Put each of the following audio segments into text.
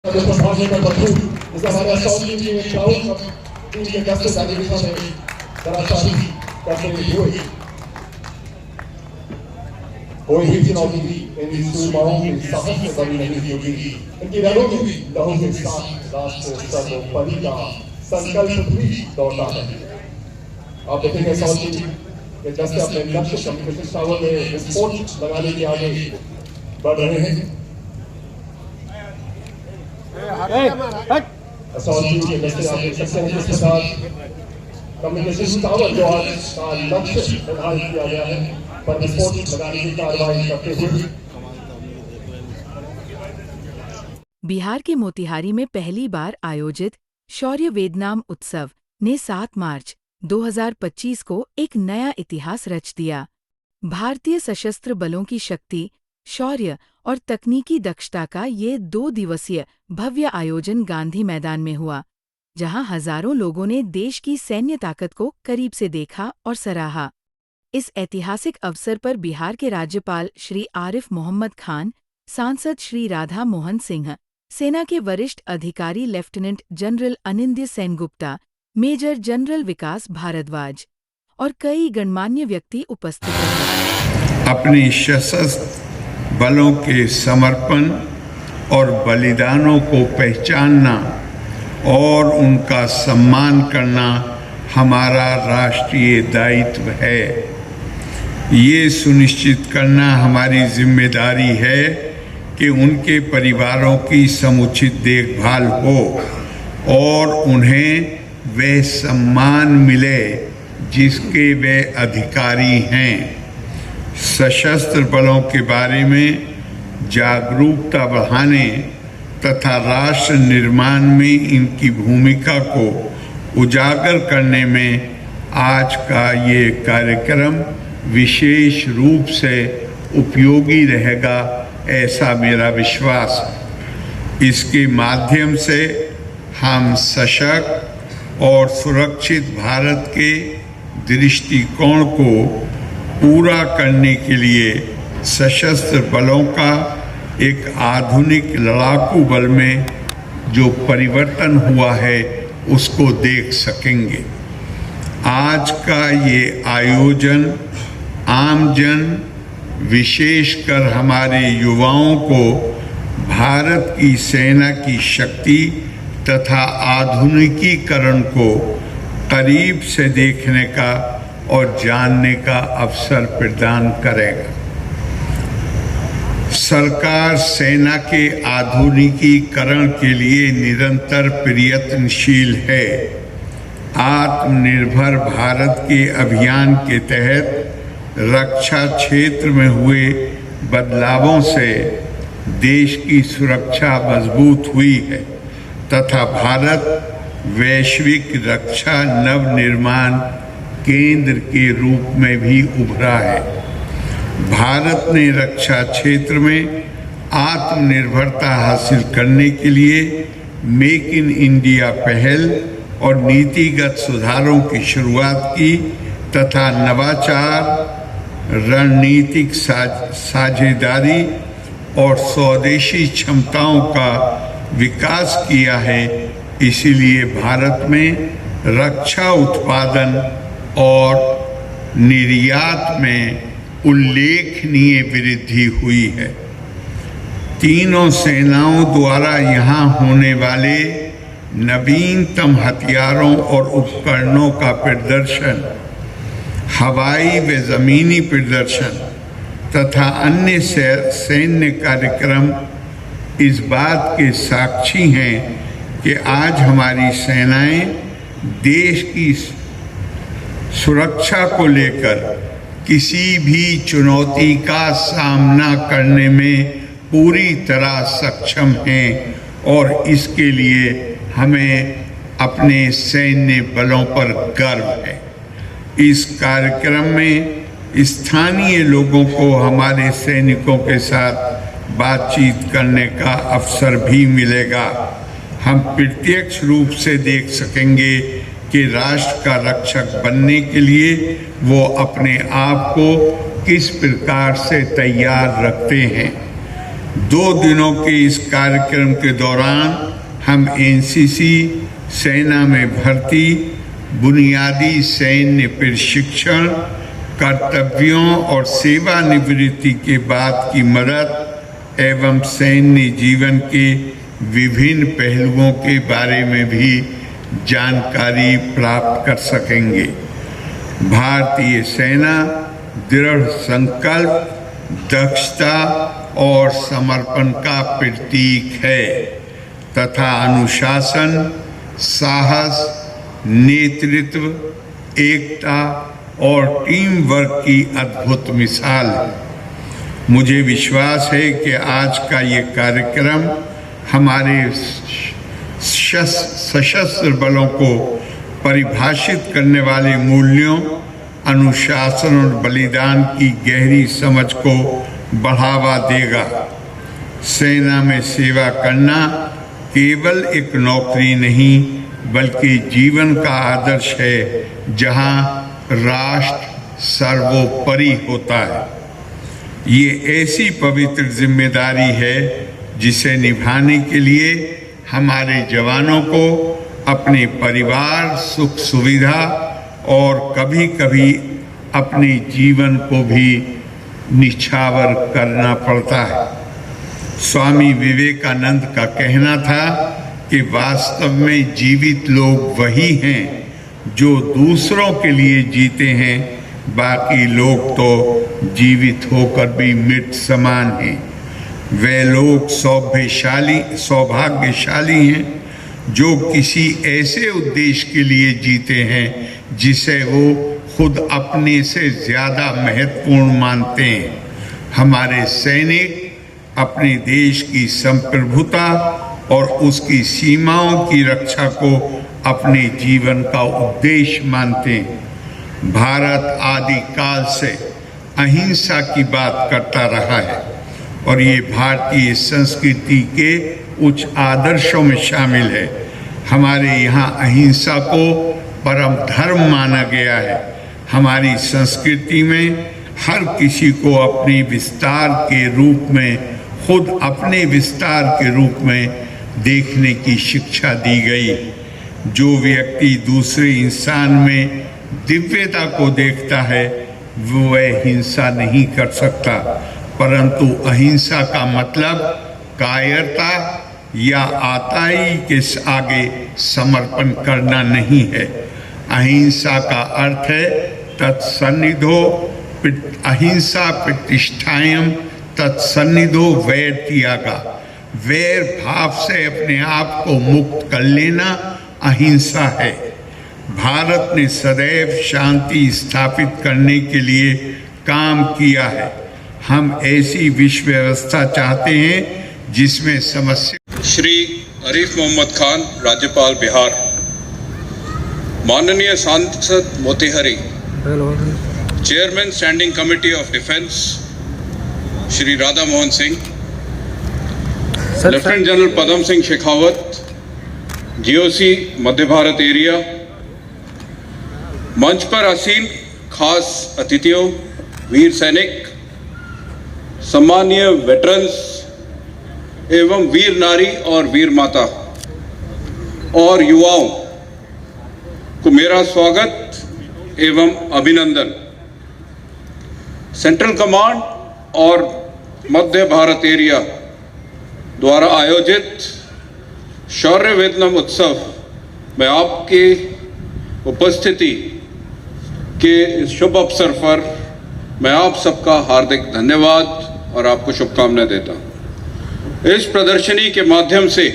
Questo progetto per tutti, questa variazione di cloud, quindi questo sta diventando dalla Cina, questo è due. Poi regional TV e il suo marone sta facendo da lì di e che da lì da dove sta stato partita संकल्प भी दौड़ता है। आप देखेंगे south के 10 से अपने लक्ष्य कम्युनिकेशन टावर में विस्फोट लगाने के आगे बढ़ रहे हैं। साउथ के 10 से आप देख सकते हैं किस प्रकार कम्युनिकेशन टावर जो आज का लक्ष्य निर्धारित किया गया है पर विस्फोट लगाने की कार्रवाई करते हुए। बिहार के मोतिहारी में पहली बार आयोजित शौर्य वेदनाम उत्सव ने 7 मार्च 2025 को एक नया इतिहास रच दिया। भारतीय सशस्त्र बलों की शक्ति, शौर्य और तकनीकी दक्षता का ये 2 दिवसीय भव्य आयोजन गांधी मैदान में हुआ, जहां हजारों लोगों ने देश की सैन्य ताकत को करीब से देखा और सराहा। इस ऐतिहासिक अवसर पर बिहार के राज्यपाल श्री आरिफ मोहम्मद खान, सांसद श्री राधा मोहन सिंह, सेना के वरिष्ठ अधिकारी lieutenant general अनिंद्य Sengupta, major general विकास भारद्वाज और कई गणमान्य व्यक्ति उपस्थित रहे। अपने सशस्त्र बलों के समर्पण और बलिदानों को पहचानना और उनका सम्मान करना हमारा राष्ट्रीय दायित्व है। ये सुनिश्चित करना हमारी जिम्मेदारी है कि उनके परिवारों की समुचित देखभाल हो और उन्हें वह सम्मान मिले जिसके वे अधिकारी हैं। सशस्त्र बलों के बारे में जागरूकता बढ़ाने तथा राष्ट्र निर्माण में इनकी भूमिका को उजागर करने में आज का ये कार्यक्रम विशेष रूप से उपयोगी रहेगा, ऐसा मेरा विश्वास है। इसके माध्यम से हम सशक्त और सुरक्षित भारत के दृष्टिकोण को पूरा करने के लिए सशस्त्र बलों का एक आधुनिक लड़ाकू बल में जो परिवर्तन हुआ है उसको देख सकेंगे। आज का ये आयोजन आमजन, विशेषकर हमारे युवाओं को भारत की सेना की शक्ति तथा आधुनिकीकरण को करीब से देखने का और जानने का अवसर प्रदान करेगा। सरकार सेना के आधुनिकीकरण के लिए निरंतर प्रयत्नशील है। आत्मनिर्भर भारत के अभियान के तहत रक्षा क्षेत्र में हुए बदलावों से देश की सुरक्षा मजबूत हुई है तथा भारत वैश्विक रक्षा नवनिर्माण केंद्र के रूप में भी उभरा है। भारत ने रक्षा क्षेत्र में आत्मनिर्भरता हासिल करने के लिए मेक इन इंडिया पहल और नीतिगत सुधारों की शुरुआत की तथा नवाचार, रणनीतिक साझेदारी और स्वदेशी क्षमताओं का विकास किया है। इसीलिए भारत में रक्षा उत्पादन और निर्यात में उल्लेखनीय वृद्धि हुई है। तीनों सेनाओं द्वारा यहाँ होने वाले नवीनतम हथियारों और उपकरणों का प्रदर्शन, हवाई व जमीनी प्रदर्शन तथा अन्य सैन्य कार्यक्रम इस बात के साक्षी हैं कि आज हमारी सेनाएं देश की सुरक्षा को लेकर किसी भी चुनौती का सामना करने में पूरी तरह सक्षम हैं और इसके लिए हमें अपने सैन्य बलों पर गर्व है। इस कार्यक्रम में स्थानीय लोगों को हमारे सैनिकों के साथ बातचीत करने का अवसर भी मिलेगा। हम प्रत्यक्ष रूप से देख सकेंगे कि राष्ट्र का रक्षक बनने के लिए वो अपने आप को किस प्रकार से तैयार रखते हैं। 2 दिनों के इस कार्यक्रम के दौरान हम एनसीसी, सेना में भर्ती, बुनियादी सैन्य प्रशिक्षण, कर्तव्यों और सेवानिवृत्ति के बाद की मदद एवं सैन्य जीवन के विभिन्न पहलुओं के बारे में भी जानकारी प्राप्त कर सकेंगे। भारतीय सेना दृढ़ संकल्प, दक्षता और समर्पण का प्रतीक है तथा अनुशासन, साहस, नेतृत्व, एकता और टीम वर्क की अद्भुत मिसाल है। मुझे विश्वास है कि आज का ये कार्यक्रम हमारे सशस्त्र बलों को परिभाषित करने वाले मूल्यों, अनुशासन और बलिदान की गहरी समझ को बढ़ावा देगा। सेना में सेवा करना केवल एक नौकरी नहीं बल्कि जीवन का आदर्श है, जहां राष्ट्र सर्वोपरि होता है। ये ऐसी पवित्र जिम्मेदारी है जिसे निभाने के लिए हमारे जवानों को अपने परिवार, सुख सुविधा और कभी कभी अपने जीवन को भी निछावर करना पड़ता है। स्वामी विवेकानंद का कहना था कि वास्तव में जीवित लोग वही हैं जो दूसरों के लिए जीते हैं, बाकी लोग तो जीवित होकर भी मृत समान हैं। वे लोग सौभाग्यशाली हैं जो किसी ऐसे उद्देश्य के लिए जीते हैं जिसे वो खुद अपने से ज़्यादा महत्वपूर्ण मानते हैं। हमारे सैनिक अपने देश की संप्रभुता और उसकी सीमाओं की रक्षा को अपने जीवन का उद्देश्य मानते हैं। भारत आदि काल से अहिंसा की बात करता रहा है और ये भारतीय संस्कृति के उच्च आदर्शों में शामिल है। हमारे यहाँ अहिंसा को परम धर्म माना गया है। हमारी संस्कृति में हर किसी को अपने विस्तार के रूप में, खुद अपने विस्तार के रूप में देखने की शिक्षा दी गई। जो व्यक्ति दूसरे इंसान में दिव्यता को देखता है वह हिंसा नहीं कर सकता, परंतु अहिंसा का मतलब कायरता या आताई के आगे समर्पण करना नहीं है। अहिंसा का अर्थ है तत्सन्निधो अहिंसा प्रतिष्ठायम तत्सन्निधो वैर त्यागा। वैर भाव से अपने आप को मुक्त कर लेना अहिंसा है। भारत ने सदैव शांति स्थापित करने के लिए काम किया है। हम ऐसी विश्व व्यवस्था चाहते हैं जिसमें समस्या। श्री आरिफ मोहम्मद खान, राज्यपाल बिहार। माननीय सांसद Motihari, chairman standing committee of defence Shri Radha Mohan Singh, lieutenant general Padam Singh Shekhawat, GOC Madhya Bharat area, मंच पर आसीन खास अतिथियों, वीर सैनिक, सम्मानीय वेटरन्स एवं वीर नारी और वीर माता और युवाओं को मेरा स्वागत एवं अभिनंदन। सेंट्रल कमांड और मध्य भारत एरिया द्वारा आयोजित शौर्य वेदनम उत्सव में आपकी उपस्थिति के इस शुभ अवसर पर मैं आप सबका हार्दिक धन्यवाद और आपको शुभकामनाएं देता हूं। इस प्रदर्शनी के माध्यम से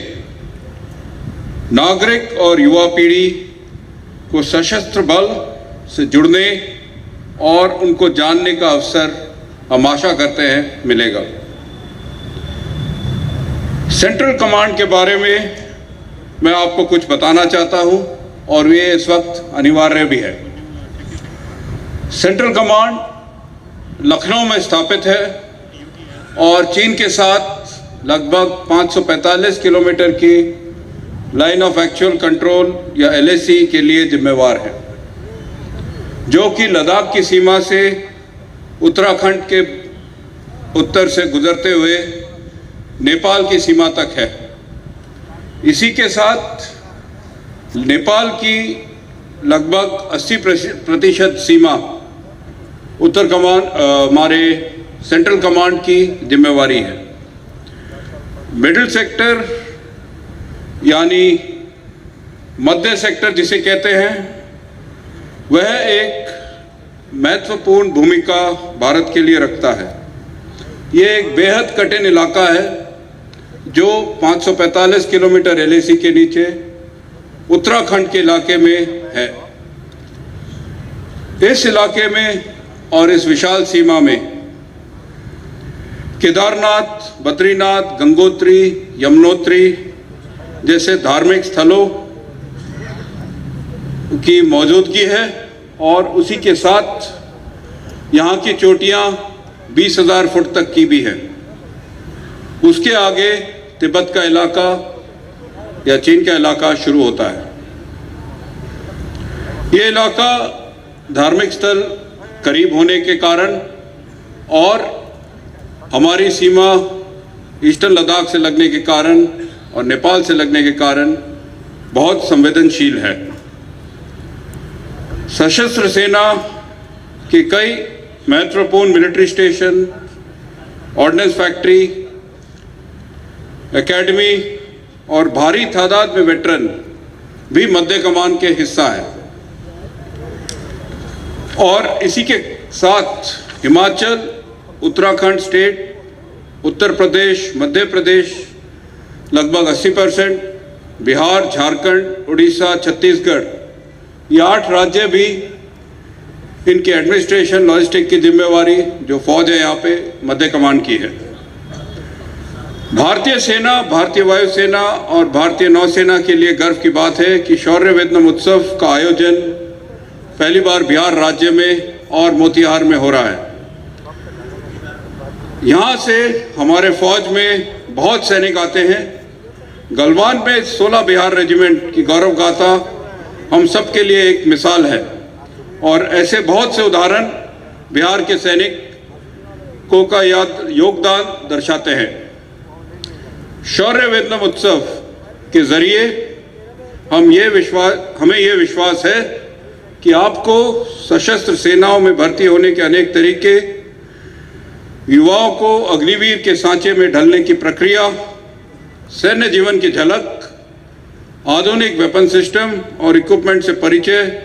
नागरिक और युवा पीढ़ी को सशस्त्र बल से जुड़ने और उनको जानने का अवसर हम आशा करते हैं मिलेगा। सेंट्रल कमांड के बारे में मैं आपको कुछ बताना चाहता हूं और ये इस वक्त अनिवार्य भी है। सेंट्रल कमांड लखनऊ में स्थापित है और चीन के साथ लगभग 545 किलोमीटर की लाइन ऑफ एक्चुअल कंट्रोल या LAC के लिए जिम्मेवार है, जो कि लद्दाख की सीमा से उत्तराखंड के उत्तर से गुजरते हुए नेपाल की सीमा तक है। इसी के साथ नेपाल की लगभग 80% सीमा उत्तर कमांड हमारे सेंट्रल कमांड की जिम्मेवारी है। मिडिल सेक्टर यानी मध्य सेक्टर जिसे कहते हैं, वह एक महत्वपूर्ण भूमिका भारत के लिए रखता है। ये एक बेहद कठिन इलाका है जो 545 किलोमीटर एलएसी के नीचे उत्तराखंड के इलाके में है। इस इलाके में और इस विशाल सीमा में केदारनाथ, बद्रीनाथ, गंगोत्री, यमुनोत्री जैसे धार्मिक स्थलों की मौजूदगी है और उसी के साथ यहाँ की चोटियाँ 20,000 फुट तक की भी है। उसके आगे तिब्बत का इलाका या चीन का इलाका शुरू होता है। ये इलाका धार्मिक स्थल करीब होने के कारण और हमारी सीमा ईस्टर्न लद्दाख से लगने के कारण और नेपाल से लगने के कारण बहुत संवेदनशील है। सशस्त्र सेना के कई महत्वपूर्ण military station, ordnance factory, academy और भारी तादाद में वेटरन भी मध्य कमान के हिस्सा है। और इसी के साथ हिमाचल, उत्तराखंड स्टेट, उत्तर प्रदेश, मध्य प्रदेश लगभग 80%, बिहार, झारखंड, उड़ीसा, छत्तीसगढ़, ये 8 राज्य भी इनके एडमिनिस्ट्रेशन, लॉजिस्टिक की जिम्मेवारी जो फौज है यहाँ पे मध्य कमान की है। भारतीय सेना, भारतीय वायुसेना और भारतीय नौसेना के लिए गर्व की बात है कि शौर्य वेदनम उत्सव का आयोजन पहली बार बिहार राज्य में और मोतिहार में हो रहा है। यहाँ से हमारे फौज में बहुत सैनिक आते हैं। गलवान में 16 बिहार रेजिमेंट की गौरव गाथा हम सब के लिए एक मिसाल है और ऐसे बहुत से उदाहरण बिहार के सैनिकों का योगदान दर्शाते हैं। शौर्य वेदनम उत्सव के जरिए हमें ये विश्वास है कि आपको सशस्त्र सेनाओं में भर्ती होने के अनेक तरीके, युवाओं को अग्निवीर के सांचे में ढलने की प्रक्रिया, सैन्य जीवन की झलक, आधुनिक वेपन सिस्टम और इक्विपमेंट से परिचय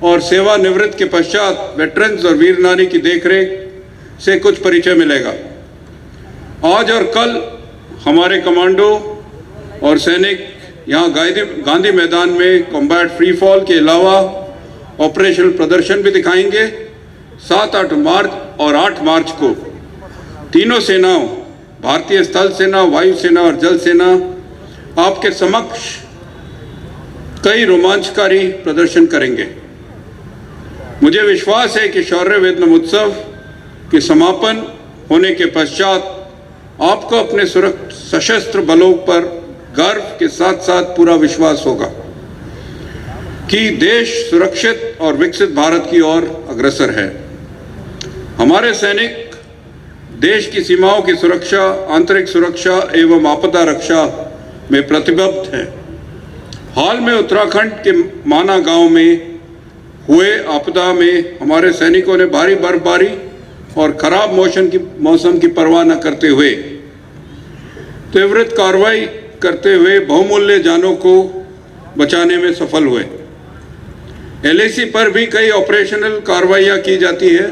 और सेवानिवृत्त के पश्चात वेटरन्स और वीर नारी की देखरेख से कुछ परिचय मिलेगा। आज और कल हमारे कमांडो और सैनिक यहाँ गांधी मैदान में कॉम्बैट फ्री फॉल के अलावा ऑपरेशनल प्रदर्शन भी दिखाएंगे। 7-8 मार्च और 8 मार्च को तीनों सेनाओं, भारतीय स्थल सेना, वायु सेना और जल सेना आपके समक्ष कई रोमांचकारी प्रदर्शन करेंगे। मुझे विश्वास है कि शौर्य वेदनम उत्सव के समापन होने के पश्चात आपको अपने सशस्त्र बलों पर गर्व के साथ साथ पूरा विश्वास होगा कि देश सुरक्षित और विकसित भारत की ओर अग्रसर है। हमारे सैनिक देश की सीमाओं की सुरक्षा, आंतरिक सुरक्षा एवं आपदा रक्षा में प्रतिबद्ध हैं। हाल में उत्तराखंड के माना गांव में हुए आपदा में हमारे सैनिकों ने भारी बर्फबारी और खराब मौसम की परवाह न करते हुए त्वरित कार्रवाई करते हुए बहुमूल्य जानों को बचाने में सफल हुए। एलएसी पर भी कई ऑपरेशनल कार्रवाइयाँ की जाती है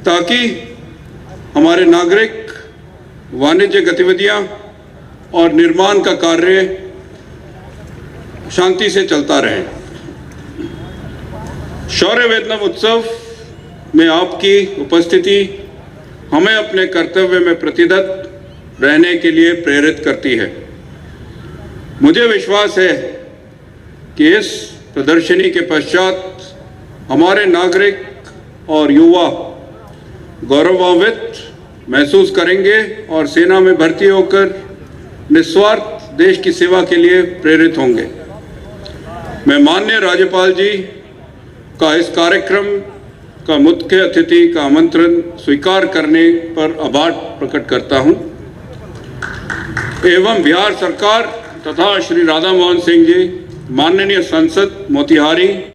ताकि हमारे नागरिक, वाणिज्य गतिविधियाँ और निर्माण का कार्य शांति से चलता रहे। शौर्य वेदनम उत्सव में आपकी उपस्थिति हमें अपने कर्तव्य में प्रतिबद्ध रहने के लिए प्रेरित करती है। मुझे विश्वास है कि इस प्रदर्शनी के पश्चात हमारे नागरिक और युवा गौरवान्वित महसूस करेंगे और सेना में भर्ती होकर निस्वार्थ देश की सेवा के लिए प्रेरित होंगे। मैं माननीय राज्यपाल जी का इस कार्यक्रम का मुख्य अतिथि का आमंत्रण स्वीकार करने पर आभार प्रकट करता हूं। एवं बिहार सरकार तथा श्री राधा मोहन सिंह जी, माननीय संसद मोतिहारी,